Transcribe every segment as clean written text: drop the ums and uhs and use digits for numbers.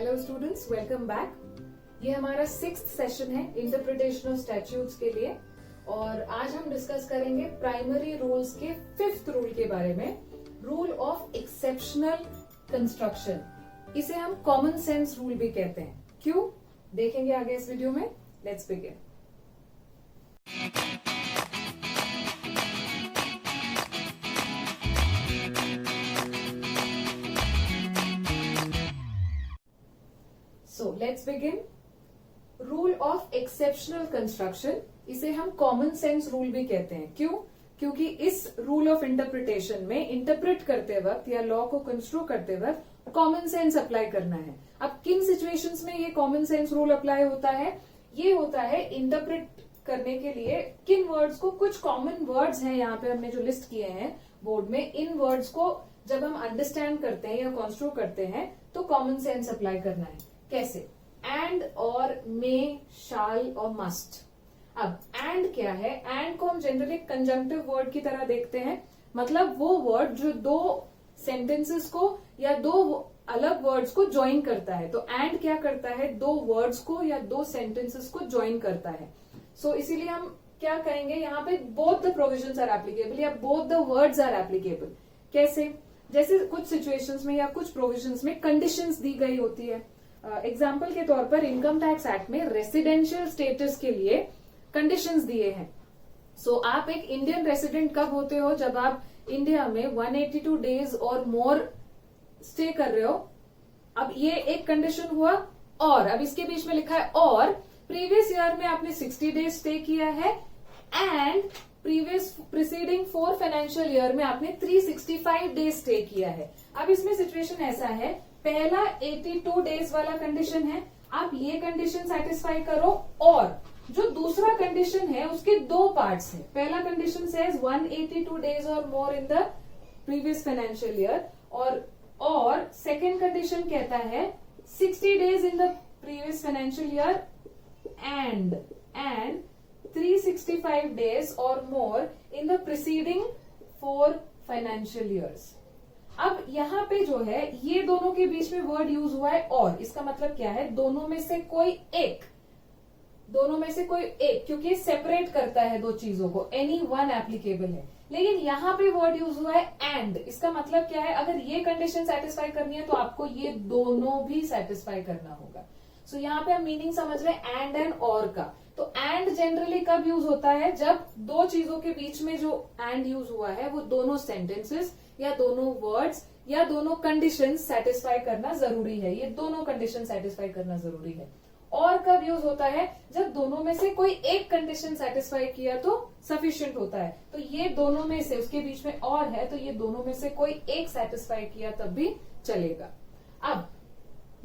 Hello students, welcome back. ये हमारा 6th session है इंटरप्रिटेशन ऑफ स्टैट्यूट्स के लिए और आज हम डिस्कस करेंगे प्राइमरी रूल्स के 5th रूल के बारे में, रूल ऑफ एक्सेप्शनल कंस्ट्रक्शन। इसे हम कॉमन सेंस रूल भी कहते हैं। क्यों, देखेंगे आगे इस वीडियो में। Let's begin. So let's begin. Rule of exceptional construction, इसे हम कॉमन सेंस रूल भी कहते हैं। क्यों? क्योंकि इस रूल ऑफ इंटरप्रिटेशन में इंटरप्रेट करते वक्त या लॉ को कंस्ट्रक्ट करते वक्त कॉमन सेंस अप्लाई करना है। अब किन सिचुएशंस में ये कॉमन सेंस रूल अप्लाई होता है? ये होता है इंटरप्रेट करने के लिए किन वर्ड्स को, कुछ कॉमन वर्ड्स हैं यहाँ पे हमने जो लिस्ट किए हैं बोर्ड में, इन वर्ड्स को जब हम अंडरस्टैंड करते हैं या कंस्ट्रक्ट करते हैं तो कॉमन सेंस अप्लाई करना है। कैसे? एंड और मे, शाल और मस्ट। अब एंड क्या है? एंड को हम जनरली कंजंक्टिव वर्ड की तरह देखते हैं, मतलब वो वर्ड जो दो सेंटेंसेस को या दो अलग वर्ड्स को ज्वाइन करता है। तो एंड क्या करता है? दो वर्ड्स को या दो सेंटेंसेस को ज्वाइन करता है। सो इसीलिए हम क्या कहेंगे यहाँ पे, both the provisions are applicable या both the words are applicable. कैसे? जैसे कुछ सिचुएशंस में या कुछ प्रोविजंस में कंडीशंस दी गई होती है। एग्जाम्पल के तौर पर इनकम टैक्स एक्ट में रेसिडेंशियल स्टेटस के लिए कंडीशंस दिए हैं। सो आप एक इंडियन रेसिडेंट कब होते हो? जब आप इंडिया में 182 डेज और मोर स्टे कर रहे हो। अब ये एक कंडीशन हुआ। और अब इसके बीच में लिखा है और प्रीवियस ईयर में आपने 60 डेज स्टे किया है एंड प्रीसीडिंग 4 फाइनेंशियल ईयर में आपने 365 डेज स्टे किया है। अब इसमें सिचुएशन ऐसा है, पहला 82 डेज वाला कंडीशन है, आप ये कंडीशन सेटिस्फाई करो और जो दूसरा कंडीशन है उसके दो पार्ट्स हैं। पहला कंडीशन सेज 182 डेज और more in the previous financial year और सेकेंड कंडीशन कहता है 60 days in the previous financial year and 365 days और more in the preceding 4 financial years. अब यहाँ पे जो है ये दोनों के बीच में वर्ड यूज हुआ है और, इसका मतलब क्या है? दोनों में से कोई एक, क्योंकि सेपरेट करता है दो चीजों को, एनी वन एप्लीकेबल है। लेकिन यहाँ पे वर्ड यूज हुआ है एंड, इसका मतलब क्या है? अगर ये कंडीशन सेटिस्फाई करनी है तो आपको ये दोनों भी सेटिस्फाई करना होगा। सो यहाँ पे हम मीनिंग समझ रहे हैं एंड और का। तो एंड जनरली कब यूज होता है? जब दो चीजों के बीच में जो एंड यूज हुआ है वो दोनों सेंटेंसेस या दोनों वर्ड्स या दोनों कंडीशन सेटिस्फाई करना जरूरी है। ये दोनों कंडीशन सेटिस्फाई करना जरूरी है। और कब यूज होता है? जब दोनों में से कोई एक कंडीशन सेटिस्फाई किया तो सफिशिएंट होता है। तो ये दोनों में से, उसके बीच में और है तो ये दोनों में से कोई एक सेटिस्फाई किया तब भी चलेगा। अब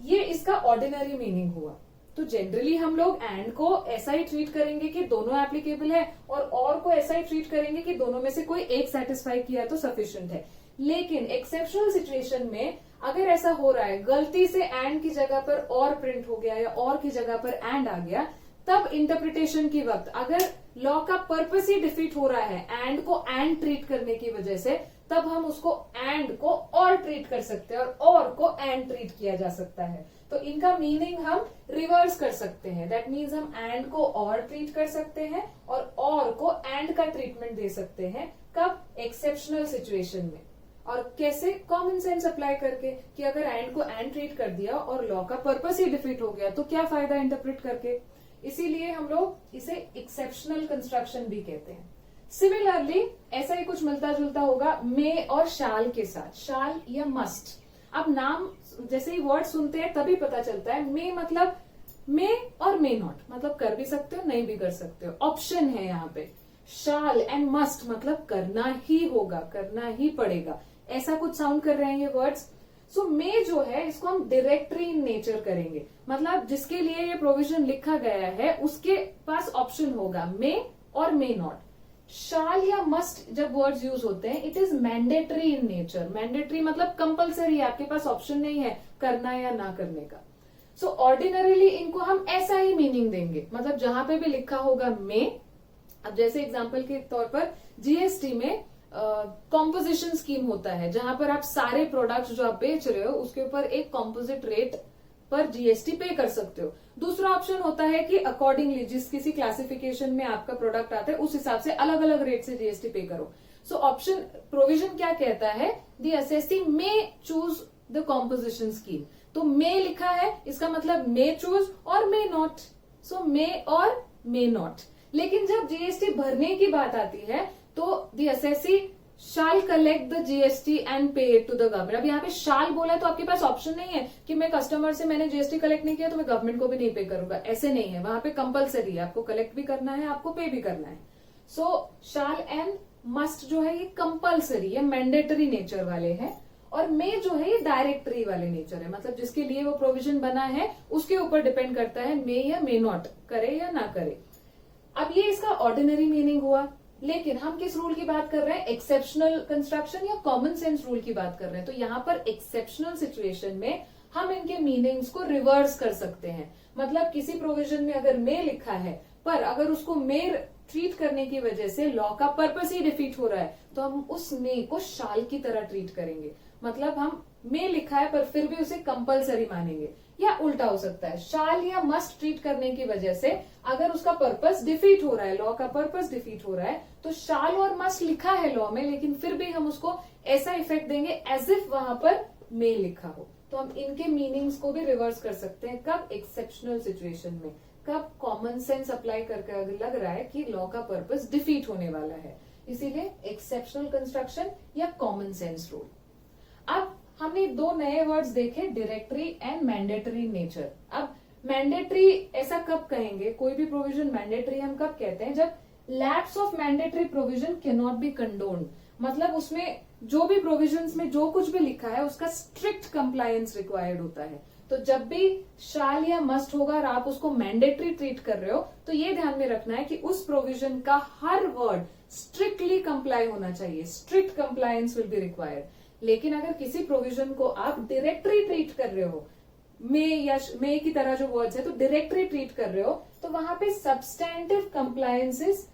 ये इसका ऑर्डिनरी मीनिंग हुआ। तो जनरली हम लोग एंड को ऐसा ही ट्रीट करेंगे कि दोनों एप्लीकेबल है और को ऐसा ही ट्रीट करेंगे कि दोनों में से कोई एक सेटिस्फाई किया तो सफिशिएंट है। लेकिन एक्सेप्शनल सिचुएशन में अगर ऐसा हो रहा है, गलती से एंड की जगह पर और प्रिंट हो गया या और की जगह पर एंड आ गया, तब इंटरप्रिटेशन की वक्त अगर लॉ का पर्पस ही डिफीट हो रहा है एंड को एंड ट्रीट करने की वजह से, तब हम उसको एंड को और ट्रीट कर सकते हैं और को एंड ट्रीट किया जा सकता है। तो इनका मीनिंग हम रिवर्स कर सकते हैं। दैट मीन्स हम एंड को और ट्रीट कर सकते हैं और को एंड का ट्रीटमेंट दे सकते हैं। कब? एक्सेप्शनल सिचुएशन में। और कैसे? कॉमन सेंस अप्लाई करके कि अगर एंड को एंड ट्रीट कर दिया और लॉ का पर्पस ही डिफीट हो गया तो क्या फायदा इंटरप्रेट करके। इसीलिए हम लोग इसे एक्सेप्शनल कंस्ट्रक्शन भी कहते हैं। सिमिलरली ऐसा ही कुछ मिलता जुलता होगा मे और शाल के साथ, शाल या मस्ट। अब नाम जैसे ही वर्ड सुनते हैं तभी पता चलता है। मे मतलब मे और मे नॉट, मतलब कर भी सकते हो नहीं भी कर सकते हो, ऑप्शन है यहाँ पे। शाल एंड मस्ट मतलब करना ही होगा, करना ही पड़ेगा, ऐसा कुछ साउंड कर रहे हैं ये वर्ड्स। सो मे जो है इसको हम डायरेक्टरी इन नेचर करेंगे, मतलब जिसके लिए ये प्रोविजन लिखा गया है उसके पास ऑप्शन होगा मे और मे नॉट। शाल या मस्ट जब वर्ड्स यूज होते हैं, it is mandatory in nature. Mandatory मतलब कंपल्सरी है, आपके पास ऑप्शन नहीं है करना या ना करने का। सो ऑर्डिनरीली इनको हम ऐसा ही मीनिंग देंगे, मतलब जहां पे भी लिखा होगा मे। अब जैसे एग्जांपल के तौर पर जीएसटी में कॉम्पोजिशन स्कीम होता है, जहां पर आप सारे प्रोडक्ट्स जो आप बेच रहे हो उसके ऊपर एक कॉम्पोजिट रेट पर जीएसटी पे कर सकते हो। दूसरा ऑप्शन होता है कि अकॉर्डिंगली जिस किसी क्लासिफिकेशन में आपका प्रोडक्ट आता है उस हिसाब से अलग अलग रेट से जीएसटी पे करो। सो ऑप्शन प्रोविजन क्या कहता है, the assessee may choose the composition scheme. तो मे लिखा है, इसका मतलब मे चूज और मे नॉट। सो मे और मे नॉट। लेकिन जब जीएसटी भरने की बात आती है तो the assessee shall collect the GST and पे इट टू द गवर्नमेंट। अब यहाँ पे शाल बोला है तो आपके पास ऑप्शन नहीं है कि मैं कस्टमर से मैंने जीएसटी कलेक्ट नहीं किया तो मैं गवर्नमेंट को भी नहीं पे करूंगा, ऐसे नहीं है। वहां पे कंपलसरी है, आपको कलेक्ट भी करना है, आपको पे भी करना है। सो शाल एंड मस्ट जो है ये कंपलसरी है, मैंडेटरी नेचर वाले हैं। और मे जो है ये डायरेक्टरी वाले नेचर है, मतलब जिसके लिए वो प्रोविजन बना है उसके ऊपर डिपेंड करता है मे या मे नॉट करे या ना करे। अब ये इसका ऑर्डिनरी मीनिंग हुआ। लेकिन हम किस रूल की बात कर रहे हैं, एक्सेप्शनल कंस्ट्रक्शन या कॉमन सेंस रूल की बात कर रहे हैं। तो यहाँ पर एक्सेप्शनल सिचुएशन में हम इनके मीनिंग्स को रिवर्स कर सकते हैं। मतलब किसी प्रोविजन में अगर मे लिखा है पर अगर उसको मे ट्रीट करने की वजह से लॉ का पर्पस ही डिफीट हो रहा है तो हम उस मे को शाल की तरह ट्रीट करेंगे। मतलब हम मे लिखा है पर फिर भी उसे कंपलसरी मानेंगे। या उल्टा हो सकता है, शाल या मस्ट ट्रीट करने की वजह से अगर उसका पर्पस डिफीट हो रहा है, लॉ का पर्पस डिफीट हो रहा है, तो शाल और मस्ट लिखा है लॉ में लेकिन फिर भी हम उसको ऐसा इफेक्ट देंगे एज इफ वहां पर मे लिखा हो। तो हम इनके मीनिंग्स को भी रिवर्स कर सकते हैं। कब, एक्सेप्शनल सिचुएशन में, कब कॉमन सेंस अप्लाई करके अगर लग रहा है कि लॉ का पर्पस डिफीट होने वाला है, इसीलिए एक्सेप्शनल कंस्ट्रक्शन या कॉमन सेंस रूल। अब हमने दो नए वर्ड्स देखे, डायरेक्टरी एंड मैंडेटरी नेचर। अब मैंडेटरी ऐसा कब कहेंगे, कोई भी प्रोविजन मैंडेटरी हम कब कहते हैं, जब lapse of mandatory provision can not be condoned. मतलब उसमें जो भी प्रोविजंस में जो कुछ भी लिखा है उसका स्ट्रिक्ट कंप्लायंस रिक्वायर्ड होता है। तो जब भी शाल या मस्ट होगा और आप उसको मैंडेटरी ट्रीट कर रहे हो तो ये ध्यान में रखना है कि उस प्रोविजन का हर वर्ड स्ट्रिक्टली कंप्लाई होना चाहिए, strict compliance will be required. लेकिन अगर किसी प्रोविजन को आप डायरेक्टरी ट्रीट कर रहे हो, मे या मे की तरह जो वर्ड्स है तो डायरेक्टरी ट्रीट कर रहे हो, तो वहां पे सब्सटैंटिव कंप्लायंस इज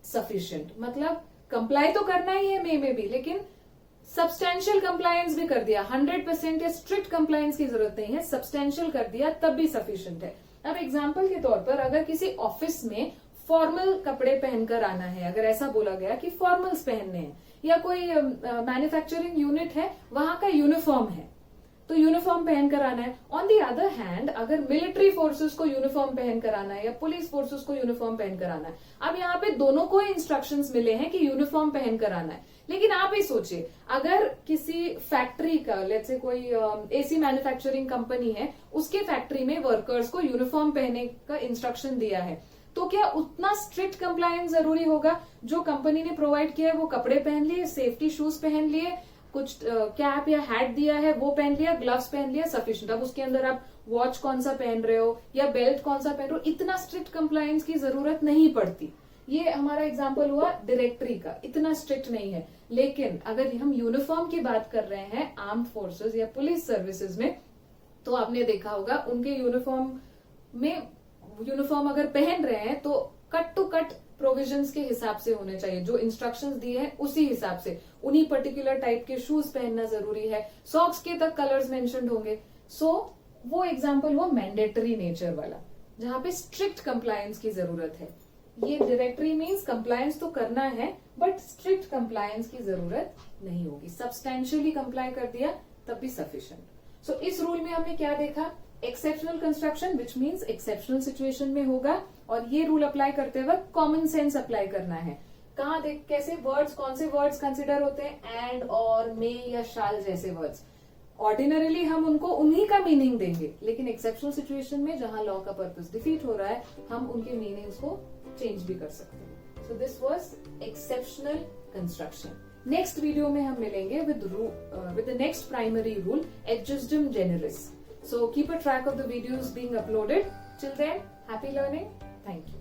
सफिशिएंट। मतलब कंप्लाई तो करना ही है मे में भी, लेकिन सब्सटैंशियल कंप्लायंस भी कर दिया, 100% या स्ट्रिक्ट कंप्लायंस की जरूरत नहीं है, सब्सटैंशियल कर दिया तब भी सफिशिएंट है। अब एग्जाम्पल के तौर पर अगर किसी ऑफिस में फॉर्मल कपड़े पहनकर आना है, अगर ऐसा बोला गया कि फॉर्मल्स पहनने हैं, या कोई मैन्युफैक्चरिंग यूनिट है वहां का यूनिफॉर्म है तो यूनिफॉर्म पहनकर आना है। ऑन दी अदर हैंड अगर मिलिट्री फोर्सेस को यूनिफॉर्म पहनकर आना है या पुलिस फोर्सेस को यूनिफॉर्म पहनकर आना है, अब यहाँ पे दोनों को इंस्ट्रक्शंस मिले हैं कि यूनिफॉर्म पहनकर आना है। लेकिन आप ही सोचिए अगर किसी फैक्ट्री का, लेट्स से कोई एसी मैन्युफैक्चरिंग कंपनी है, उसके फैक्ट्री में वर्कर्स को यूनिफॉर्म पहनने का इंस्ट्रक्शन दिया है, तो क्या उतना स्ट्रिक्ट कंप्लायंस जरूरी होगा? जो कंपनी ने प्रोवाइड किया है वो कपड़े पहन लिए, सेफ्टी शूज पहन लिए, कुछ कैप या हैट दिया है वो पहन लिया, ग्लव्स पहन लिया, सफिशिएंट। अब उसके अंदर आप वॉच कौन सा पहन रहे हो या बेल्ट कौन सा पहन रहे हो, इतना स्ट्रिक्ट कंप्लायंस की जरूरत नहीं पड़ती। ये हमारा एग्जाम्पल हुआ डायरेक्टरी का, इतना स्ट्रिक्ट नहीं है। लेकिन अगर हम यूनिफॉर्म की बात कर रहे हैं आर्म्ड फोर्सेस या पुलिस सर्विसेज में, तो आपने देखा होगा उनके यूनिफॉर्म अगर पहन रहे हैं तो कट टू कट प्रोविजंस के हिसाब से होने चाहिए, जो इंस्ट्रक्शंस दिए हैं उसी हिसाब से, उन्हीं पर्टिकुलर टाइप के शूज पहनना जरूरी है, सॉक्स के तक कलर्स मेंशन्ड होंगे। सो वो एग्जांपल हुआ मैंडेटरी नेचर वाला, जहां पे स्ट्रिक्ट कंप्लायंस की जरूरत है। ये डायरेक्टरी मीन्स कंप्लायंस तो करना है बट स्ट्रिक्ट कंप्लायंस की जरूरत नहीं होगी, सब्सटैंशियली कंप्लाई कर दिया तब भी सफिशिएंट। सो इस रूल में हमने क्या देखा, exceptional construction which means exceptional situation में होगा, और ये रूल अप्लाई करते वक्त कॉमन सेंस अप्लाई करना है। कहाँ देख, कैसे वर्ड्स, कौन से वर्ड्स कंसिडर होते हैं, एंड और मे या शाल जैसे वर्ड्स। ऑर्डिनरली हम उनको उन्हीं का मीनिंग देंगे, लेकिन एक्सेप्शनल सिचुएशन में जहां लॉ का पर्पस डिफीट हो रहा है हम उनके मीनिंग्स को चेंज भी कर सकते हैं। So this was exceptional construction. Next video में हम मिलेंगे with the next primary rule, adjustum generis. So keep a track of the videos being uploaded. Till then, happy learning. Thank you.